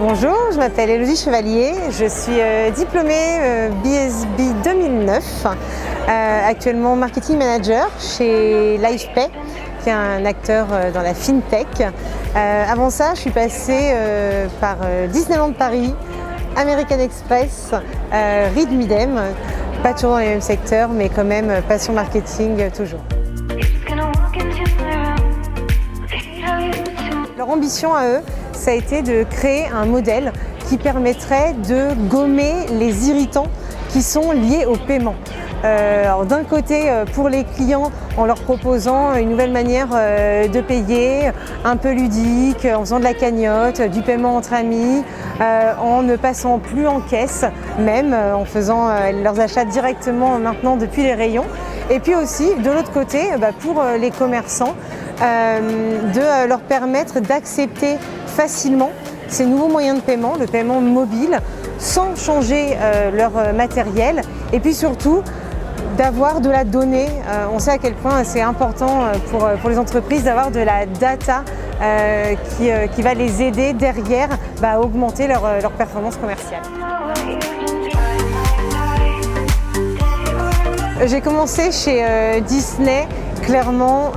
Bonjour, je m'appelle Élodie Chevalier, je suis diplômée BSB 2009, actuellement marketing manager chez LifePay, qui est un acteur dans la FinTech. Avant ça, je suis passée par Disneyland Paris, American Express, Reed Midem, pas toujours dans les mêmes secteurs, mais quand même passion marketing toujours. Leur ambition à eux, ça a été de créer un modèle qui permettrait de gommer les irritants qui sont liés au paiement. Alors d'un côté, pour les clients, en leur proposant une nouvelle manière de payer, un peu ludique, en faisant de la cagnotte, du paiement entre amis, en ne passant plus en caisse, même en faisant leurs achats directement maintenant depuis les rayons. Et puis aussi, de l'autre côté, pour les commerçants, de leur permettre d'accepter facilement ces nouveaux moyens de paiement, le paiement mobile, sans changer leur matériel, et puis surtout d'avoir de la donnée. On sait à quel point c'est important pour les entreprises d'avoir de la data qui va les aider derrière à augmenter leur performance commerciale. J'ai commencé chez Disney. Clairement,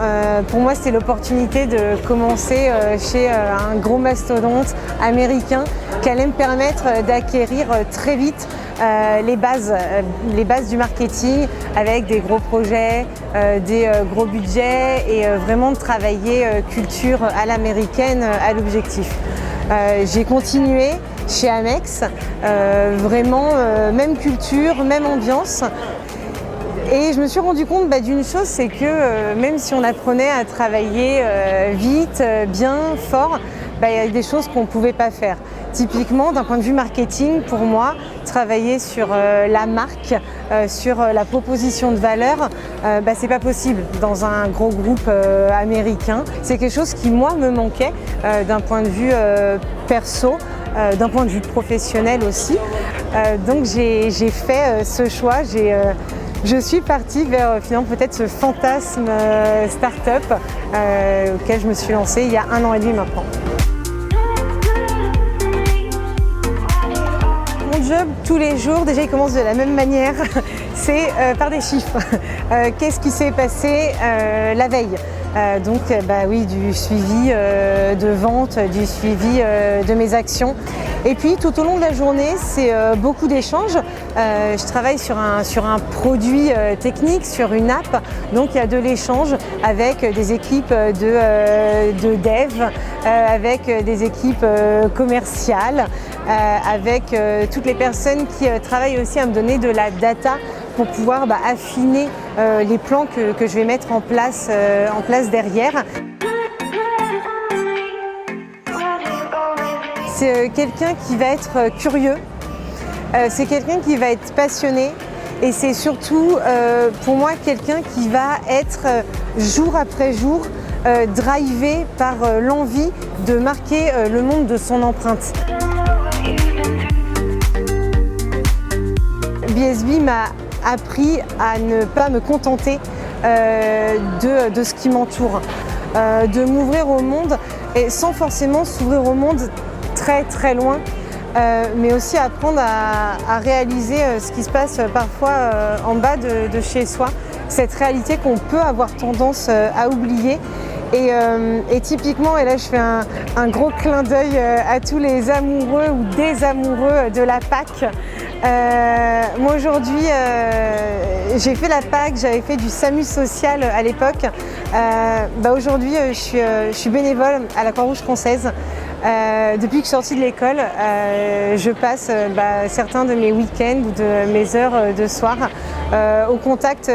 pour moi, c'était l'opportunité de commencer chez un gros mastodonte américain qui allait me permettre d'acquérir très vite les bases du marketing avec des gros projets, des gros budgets et vraiment de travailler culture à l'américaine à l'objectif. J'ai continué chez Amex, vraiment même culture, même ambiance. Et je me suis rendu compte d'une chose, c'est que même si on apprenait à travailler vite, bien, fort, il y a des choses qu'on ne pouvait pas faire. Typiquement, d'un point de vue marketing, pour moi, travailler sur la marque, sur la proposition de valeur, c'est pas possible dans un gros groupe américain. C'est quelque chose qui, moi, me manquait d'un point de vue perso, d'un point de vue professionnel aussi. Donc j'ai fait ce choix. Je suis partie vers finalement peut-être ce fantasme start-up auquel je me suis lancée il y a 1 an et demi maintenant. Mon job tous les jours, déjà il commence de la même manière, c'est par des chiffres. Qu'est-ce qui s'est passé la veille? Donc oui, du suivi de vente, du suivi de mes actions. Et puis tout au long de la journée, c'est beaucoup d'échanges. Je travaille sur un produit technique, sur une app. Donc il y a de l'échange avec des équipes de dev, avec des équipes commerciales, avec toutes les personnes qui travaillent aussi à me donner de la data pour pouvoir affiner les plans que je vais mettre en place derrière. C'est quelqu'un qui va être curieux, c'est quelqu'un qui va être passionné et c'est surtout pour moi quelqu'un qui va être jour après jour drivé par l'envie de marquer le monde de son empreinte. BSB m'a appris à ne pas me contenter de ce qui m'entoure, de m'ouvrir au monde et sans forcément s'ouvrir au monde très très loin, mais aussi apprendre à réaliser ce qui se passe parfois en bas de chez soi, cette réalité qu'on peut avoir tendance à oublier. Et typiquement, et là je fais un gros clin d'œil à tous les amoureux ou désamoureux de la Pâques. Moi aujourd'hui, j'ai fait la Pâques, j'avais fait du SAMU social à l'époque. Aujourd'hui, je suis bénévole à la Croix-Rouge française. Depuis que je suis sortie de l'école, je passe certains de mes week-ends ou de mes heures de soir au contact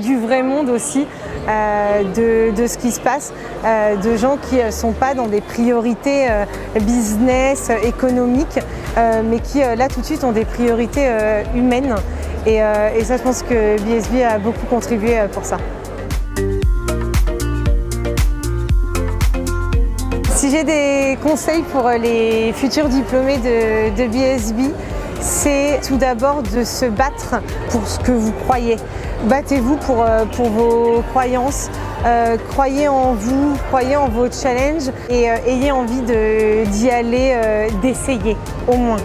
du vrai monde aussi, de ce qui se passe, de gens qui ne sont pas dans des priorités business, économiques, mais qui là tout de suite ont des priorités humaines. Et ça, je pense que BSB a beaucoup contribué pour ça. Si j'ai des conseils pour les futurs diplômés de BSB, c'est tout d'abord de se battre pour ce que vous croyez. Battez-vous pour vos croyances, croyez en vous, croyez en vos challenges et ayez envie d'y aller, d'essayer au moins.